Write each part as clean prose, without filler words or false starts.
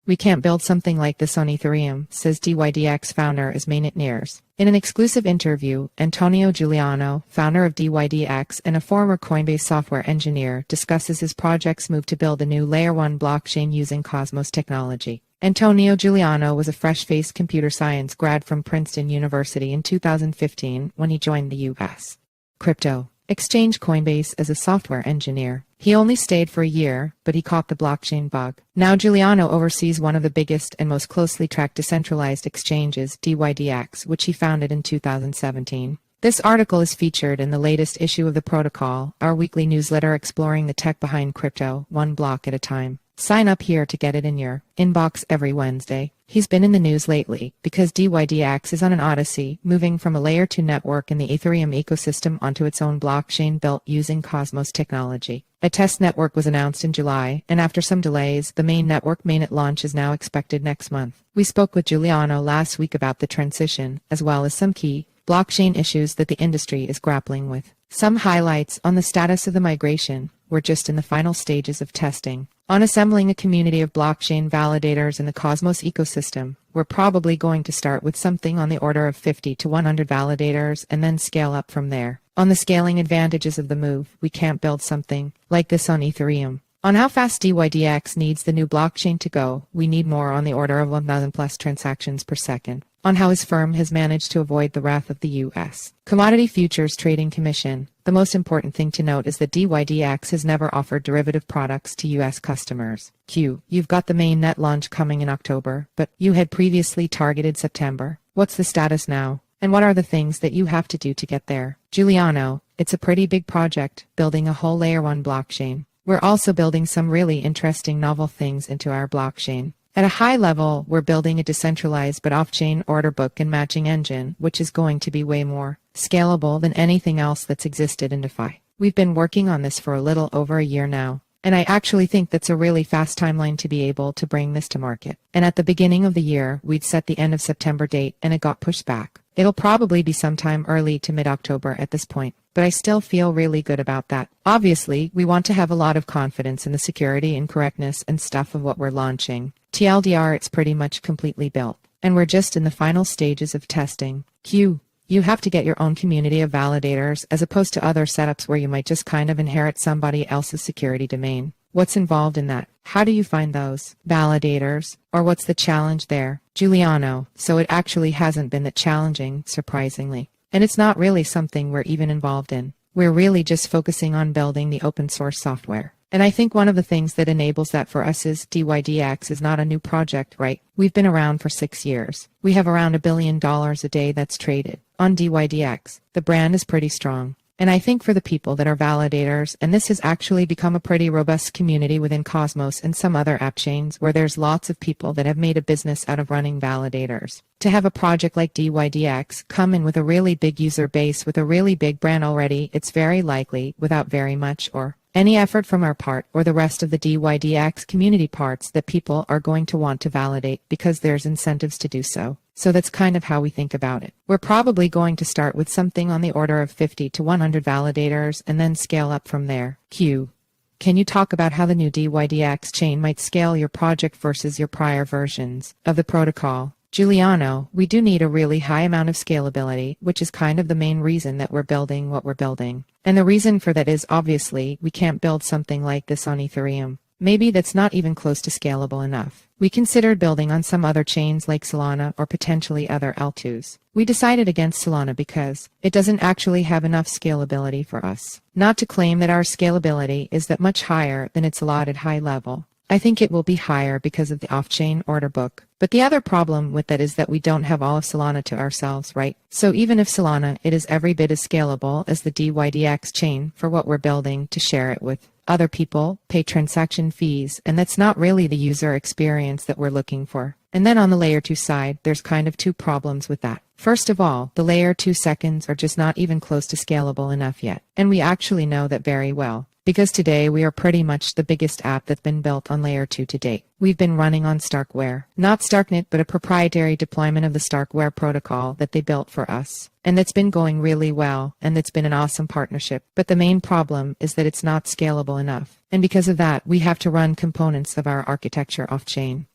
We can't build something like this on Ethereum, says DYdX founder as Mainnet nears. In an exclusive interview, Antonio Juliano, founder of DYdX and a former Coinbase software engineer, discusses his project's move to build a new Layer 1 blockchain using Cosmos technology. Antonio Juliano was a fresh-faced computer science grad from Princeton University in 2015 when he joined the U.S. crypto exchange Coinbase as a software engineer. He only stayed for a year, but he caught the blockchain bug. Now Juliano oversees one of the biggest and most closely tracked decentralized exchanges, DYdX, which he founded in 2017. This article is featured in the latest issue of The Protocol, our weekly newsletter exploring the tech behind crypto, one block at a time. Sign up here to get it in your inbox every Wednesday. He's been in the news lately because DYdX is on an odyssey, moving from a Layer 2 network in the Ethereum ecosystem onto its own blockchain built using Cosmos technology. A test network was announced in July, and after some delays, the main network Mainnet launch is now expected next month. We spoke with Juliano last week about the transition, as well as some key blockchain issues that the industry is grappling with. Some highlights on the status of the migration: we're just in the final stages of testing. On assembling a community of blockchain validators in the Cosmos ecosystem, we're probably going to start with something on the order of 50 to 100 validators and then scale up from there. On the scaling advantages of the move, we can't build something like this on Ethereum. On how fast DYdX needs the new blockchain to go, we need more on the order of 1,000 plus transactions per second. On how his firm has managed to avoid the wrath of the U.S. Commodity Futures Trading Commission. The most important thing to note is that DYdX has never offered derivative products to U.S. customers. You've got the Mainnet launch coming in October, but you had previously targeted September. What's the status now? And what are the things that you have to do to get there? Juliano, it's a pretty big project, building a whole Layer 1 blockchain. We're also building some really interesting novel things into our blockchain. At a high level, we're building a decentralized but off-chain order book and matching engine, which is going to be way more scalable than anything else that's existed in DeFi. We've been working on this for a little over a year now, and I actually think that's a really fast timeline to be able to bring this to market. And at the beginning of the year, we'd set the end of September date, and it got pushed back. It'll probably be sometime early to mid-October at this point, but I still feel really good about that. Obviously, we want to have a lot of confidence in the security and correctness and stuff of what we're launching. TLDR, it's pretty much completely built, and we're just in the final stages of testing. You have to get your own community of validators as opposed to other setups where you might just kind of inherit somebody else's security domain. What's involved in that? How do you find those validators? Or what's the challenge there? Juliano, so it actually hasn't been that challenging, surprisingly. And it's not really something we're even involved in. We're really just focusing on building the open source software. And I think one of the things that enables that for us is DYdX is not a new project, right? We've been around for 6 years. We have around $1 billion a day that's traded on DYdX. The brand is pretty strong. And I think for the people that are validators, and this has actually become a pretty robust community within Cosmos and some other app chains where there's lots of people that have made a business out of running validators. To have a project like DYdX come in with a really big user base with a really big brand already, it's very likely, without very much or any effort from our part or the rest of the DYdX community parts, that people are going to want to validate because there's incentives to do so. So that's kind of how we think about it. We're probably going to start with something on the order of 50 to 100 validators and then scale up from there. Can you talk about how the new DYdX chain might scale your project versus your prior versions of the protocol? Juliano, we do need a really high amount of scalability, which is kind of the main reason that we're building what we're building. And the reason for that is obviously we can't build something like this on Ethereum. Maybe that's not even close to scalable enough. We considered building on some other chains like Solana or potentially other L2s. We decided against Solana because it doesn't actually have enough scalability for us. Not to claim that our scalability is that much higher than its allotted high level. I think it will be higher because of the off-chain order book. But the other problem with that is that we don't have all of Solana to ourselves, right? So even if Solana, it is every bit as scalable as the DYdX chain for what we're building to share it with other people, pay transaction fees, and that's not really the user experience that we're looking for. And then on the Layer 2 side, there's kind of two problems with that. First of all, the Layer 2 seconds are just not even close to scalable enough yet. And we actually know that very well. because today we are pretty much the biggest app that's been built on layer 2 to date. We've been running on Starkware, not Starknet, but a proprietary deployment of the Starkware protocol that they built for us. And that's been going really well, and it's been an awesome partnership. But the main problem is that it's not scalable enough. And because of that, we have to run components of our architecture off-chain.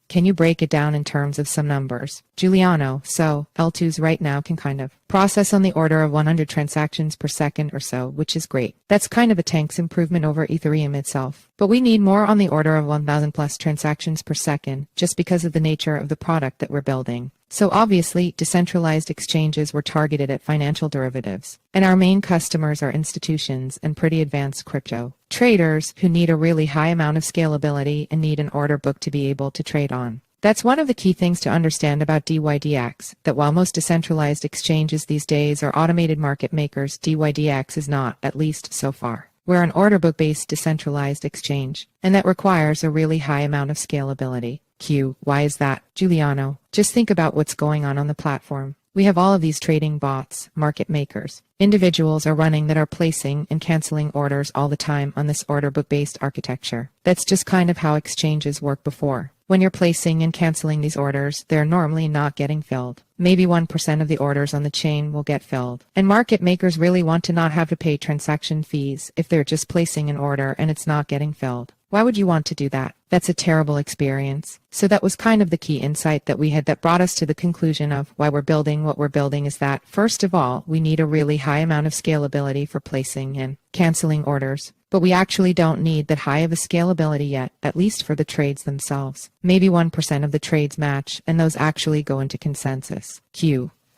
Can you break it down in terms of some numbers? Juliano, so L2s right now can kind of process on the order of 100 transactions per second or so, which is great. That's kind of a tank's improvement over Ethereum itself. But we need more on the order of 1,000 plus transactions per second, just because of the nature of the product that we're building. So obviously, decentralized exchanges were targeted at financial derivatives. And our main customers are institutions and pretty advanced crypto traders who need a really high amount of scalability and need an order book to be able to trade on. That's one of the key things to understand about DYdX, that while most decentralized exchanges these days are automated market makers, DYdX is not, at least so far. We're an order book-based decentralized exchange, and that requires a really high amount of scalability. Why is that? Juliano, just think about what's going on the platform. We have all of these trading bots, market makers. Individuals are running that are placing and canceling orders all the time on this order book-based architecture. That's just kind of how exchanges work before. When you're placing and canceling these orders, they're normally not getting filled. Maybe 1% of the orders on the chain will get filled. And market makers really want to not have to pay transaction fees if they're just placing an order and it's not getting filled. Why would you want to do that? That's a terrible experience. So that was kind of the key insight that we had that brought us to the conclusion of why we're building what we're building is that, first of all, we need a really high amount of scalability for placing and canceling orders. But we actually don't need that high of a scalability yet, at least for the trades themselves. Maybe 1% of the trades match, and those actually go into consensus.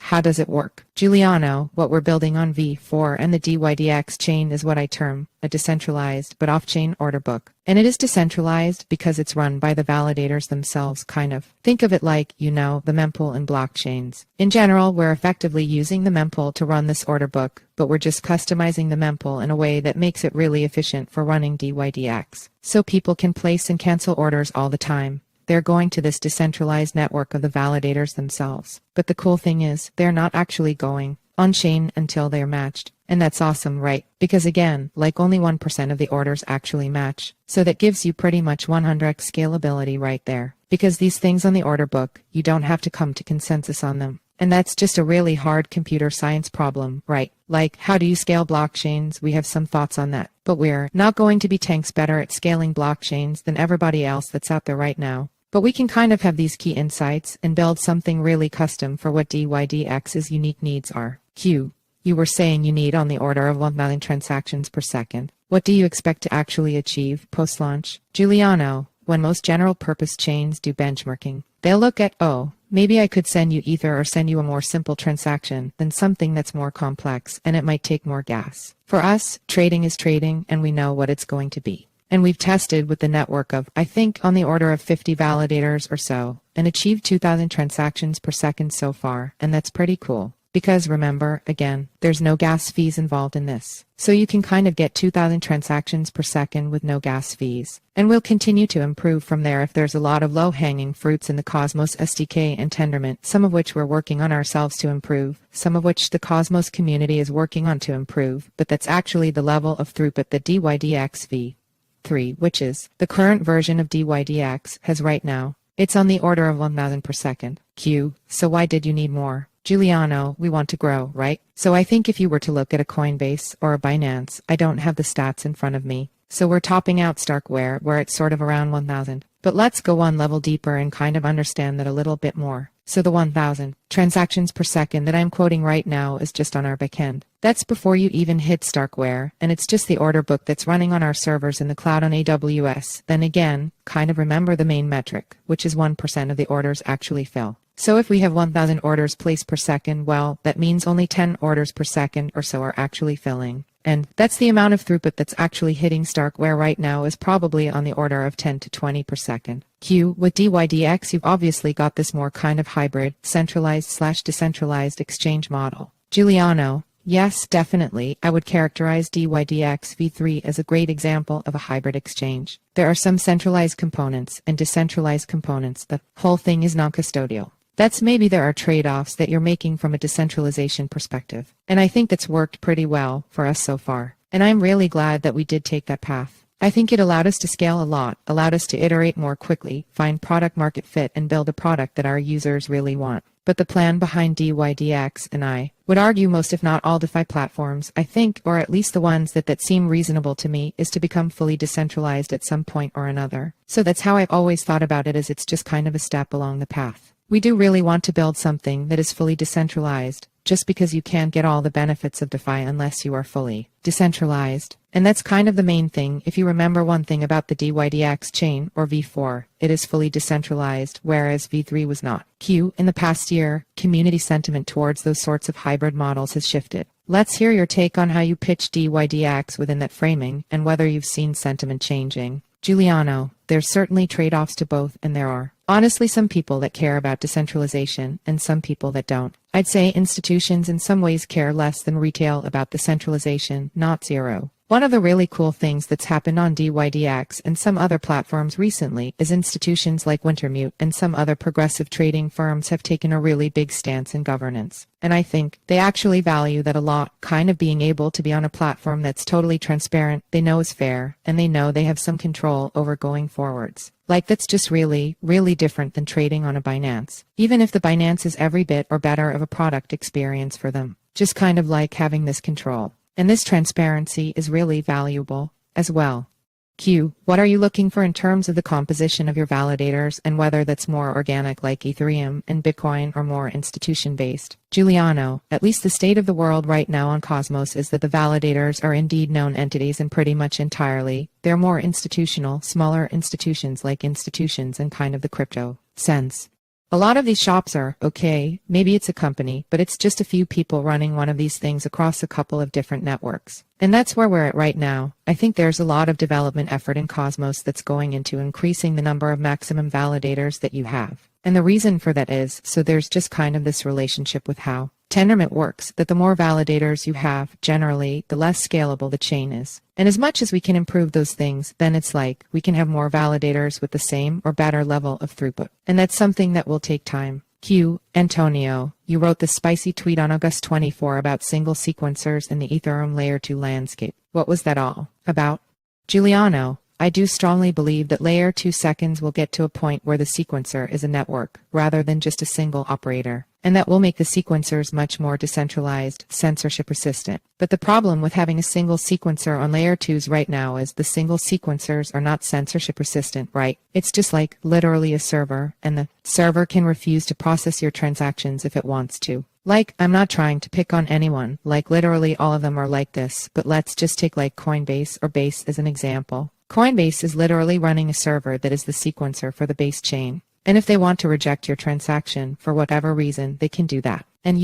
How does it work? Juliano, what we're building on V4 and the DYdX chain is what I term a decentralized but off-chain order book. And it is decentralized because it's run by the validators themselves, kind of. Think of it like, the mempool in blockchains. In general, we're effectively using the mempool to run this order book, but we're just customizing the mempool in a way that makes it really efficient for running DYdX. So people can place and cancel orders all the time. They're going to this decentralized network of the validators themselves. But the cool thing is, they're not actually going on-chain until they're matched. And that's awesome, right? Because again, like only 1% of the orders actually match. So that gives you pretty much 100x scalability right there. Because these things on the order book, you don't have to come to consensus on them. And that's just a really hard computer science problem, right? Like, how do you scale blockchains? We have some thoughts on that. But we're not going to be tanks better at scaling blockchains than everybody else that's out there right now. But we can kind of have these key insights and build something really custom for what DYdX's unique needs are. You were saying you need on the order of 1,000 transactions per second. What do you expect to actually achieve post-launch? Juliano, when most general-purpose chains do benchmarking, they'll look at, maybe I could send you Ether or send you a more simple transaction than something that's more complex, and it might take more gas. For us, trading is trading, and we know what it's going to be. And we've tested with the network of, I think, on the order of 50 validators or so, and achieved 2,000 transactions per second so far, and that's pretty cool. Because remember, again, there's no gas fees involved in this. So you can kind of get 2,000 transactions per second with no gas fees. And we'll continue to improve from there if there's a lot of low-hanging fruits in the Cosmos SDK and Tendermint, some of which we're working on ourselves to improve, some of which the Cosmos community is working on to improve, but that's actually the level of throughput that DYdX V3, which is the current version of DYdX, has right now. It's on the order of 1,000 per second. So why did you need more? Juliano, we want to grow, right? So I think if you were to look at a Coinbase or a Binance, I don't have the stats in front of me. So we're topping out Starkware, where it's sort of around 1,000. But let's go one level deeper and kind of understand that a little bit more. So the 1,000 transactions per second that I'm quoting right now is just on our backend. That's before you even hit Starkware, and it's just the order book that's running on our servers in the cloud on AWS. Then again, kind of remember the main metric, which is 1% of the orders actually fill. So if we have 1,000 orders placed per second, well, that means only 10 orders per second or so are actually filling. And that's the amount of throughput that's actually hitting Starkware right now is probably on the order of 10 to 20 per second. With DYdX, you've obviously got this more kind of hybrid, centralized/decentralized exchange model. Juliano, yes, definitely. I would characterize DYdX v3 as a great example of a hybrid exchange. There are some centralized components and decentralized components. The whole thing is non-custodial. That's maybe there are trade-offs that you're making from a decentralization perspective. And I think that's worked pretty well for us so far. And I'm really glad that we did take that path. I think it allowed us to scale a lot, allowed us to iterate more quickly, find product market fit, and build a product that our users really want. But the plan behind DYdX, and I would argue most if not all DeFi platforms, I think, or at least the ones that seem reasonable to me, is to become fully decentralized at some point or another. So that's how I've always thought about it, as it's just kind of a step along the path. We do really want to build something that is fully decentralized, just because you can't get all the benefits of DeFi unless you are fully decentralized. And that's kind of the main thing. If you remember one thing about the DYdX chain, or V4, it is fully decentralized, whereas V3 was not. In the past year, community sentiment towards those sorts of hybrid models has shifted. Let's hear your take on how you pitch DYdX within that framing, and whether you've seen sentiment changing. Juliano, there's certainly trade-offs to both, and there are honestly some people that care about decentralization and some people that don't. I'd say institutions in some ways care less than retail about decentralization, not zero. One of the really cool things that's happened on DYdX and some other platforms recently is institutions like Wintermute and some other progressive trading firms have taken a really big stance in governance. And I think they actually value that a lot, kind of being able to be on a platform that's totally transparent, they know is fair, and they know they have some control over going forwards. Like, that's just really, really different than trading on a Binance. Even if the Binance is every bit or better of a product experience for them. Just kind of like having this control. And this transparency is really valuable as well. What are you looking for in terms of the composition of your validators, and whether that's more organic like Ethereum and Bitcoin or more institution-based? Juliano, at least the state of the world right now on Cosmos is that the validators are indeed known entities, and pretty much entirely, they're more institutional, smaller institutions like institutions in kind of the crypto sense. A lot of these shops are, okay, maybe it's a company, but it's just a few people running one of these things across a couple of different networks. And that's where we're at right now. I think there's a lot of development effort in Cosmos that's going into increasing the number of maximum validators that you have. And the reason for that is, so there's just kind of this relationship with how Tendermint works, that the more validators you have, generally, the less scalable the chain is. And as much as we can improve those things, then it's like we can have more validators with the same or better level of throughput. And that's something that will take time. Antonio, you wrote this spicy tweet on August 24 about single sequencers in the Ethereum Layer 2 landscape. What was that all about? Juliano, I do strongly believe that Layer 2 seconds will get to a point where the sequencer is a network, rather than just a single operator. And that will make the sequencers much more decentralized, censorship resistant. But the problem with having a single sequencer on Layer 2s right now is the single sequencers are not censorship resistant, right? It's just like literally a server, and the server can refuse to process your transactions if it wants to. Like, I'm not trying to pick on anyone, like literally all of them are like this, but let's just take like Coinbase or Base as an example. Coinbase is literally running a server that is the sequencer for the Base chain. And if they want to reject your transaction for whatever reason, they can do that. And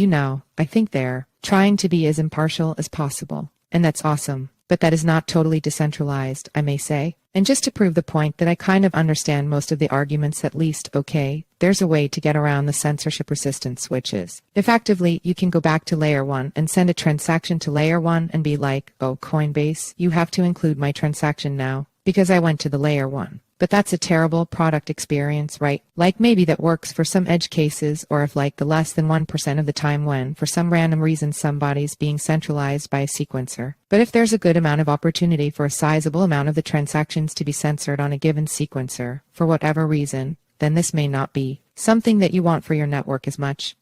I think they're trying to be as impartial as possible. And that's awesome. But that is not totally decentralized, I may say. And just to prove the point that I kind of understand most of the arguments, at least, okay, there's a way to get around the censorship resistant switches. Effectively, you can go back to Layer 1 and send a transaction to Layer 1 and be like, oh, Coinbase, you have to include my transaction now, because I went to the Layer 1. But that's a terrible product experience, right? Like, maybe that works for some edge cases, or if like the less than 1% of the time when, for some random reason, somebody's being centralized by a sequencer. But if there's a good amount of opportunity for a sizable amount of the transactions to be censored on a given sequencer, for whatever reason, then this may not be something that you want for your network as much.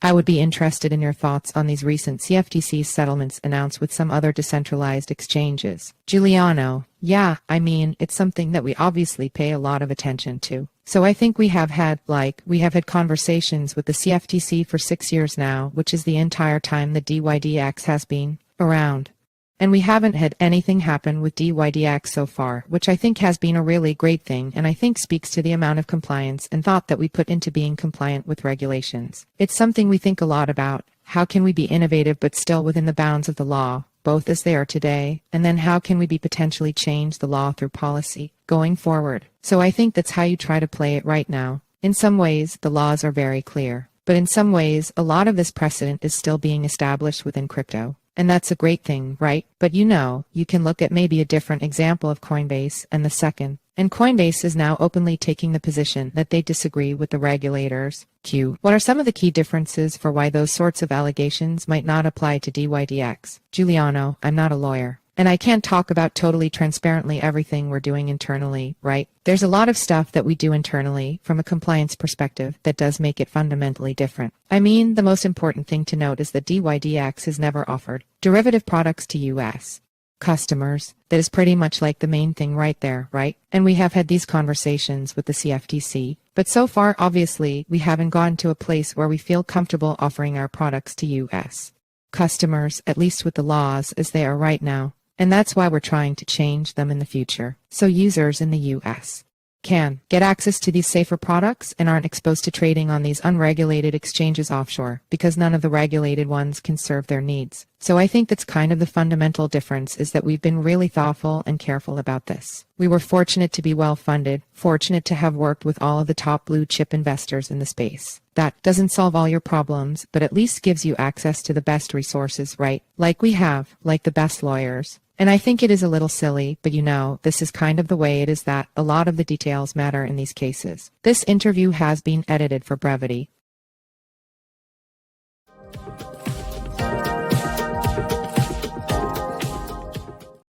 I would be interested in your thoughts on these recent CFTC settlements announced with some other decentralized exchanges. Juliano, yeah, I mean, it's something that we obviously pay a lot of attention to. So I think we have had conversations with the CFTC for 6 years now, which is the entire time the DYdX has been around. And we haven't had anything happen with DYdX so far, which I think has been a really great thing, and I think speaks to the amount of compliance and thought that we put into being compliant with regulations. It's something we think a lot about. How can we be innovative but still within the bounds of the law, both as they are today, and then how can we be potentially change the law through policy going forward? So I think that's how you try to play it right now. In some ways, the laws are very clear, but in some ways, a lot of this precedent is still being established within crypto. And that's a great thing, right? But you can look at maybe a different example of Coinbase and the second. And Coinbase is now openly taking the position that they disagree with the regulators. What are some of the key differences for why those sorts of allegations might not apply to DYdX? Juliano, I'm not a lawyer, And I can't talk about totally transparently everything we're doing internally, right? There's a lot of stuff that we do internally from a compliance perspective that does make it fundamentally different. I mean, the most important thing to note is that DYdX has never offered derivative products to US customers. That is pretty much like the main thing right there, right? And we have had these conversations with the CFTC, but so far, obviously, we haven't gotten to a place where we feel comfortable offering our products to US customers, at least with the laws as they are right now. And that's why we're trying to change them in the future, so users in the US can get access to these safer products and aren't exposed to trading on these unregulated exchanges offshore, because none of the regulated ones can serve their needs. So I think that's kind of the fundamental difference, is that we've been really thoughtful and careful about this. We were fortunate to be well funded, fortunate to have worked with all of the top blue chip investors in the space. That doesn't solve all your problems, but at least gives you access to the best resources, right? Like we have, like the best lawyers. And I think it is a little silly, but this is kind of the way it is, that a lot of the details matter in these cases. This interview has been edited for brevity.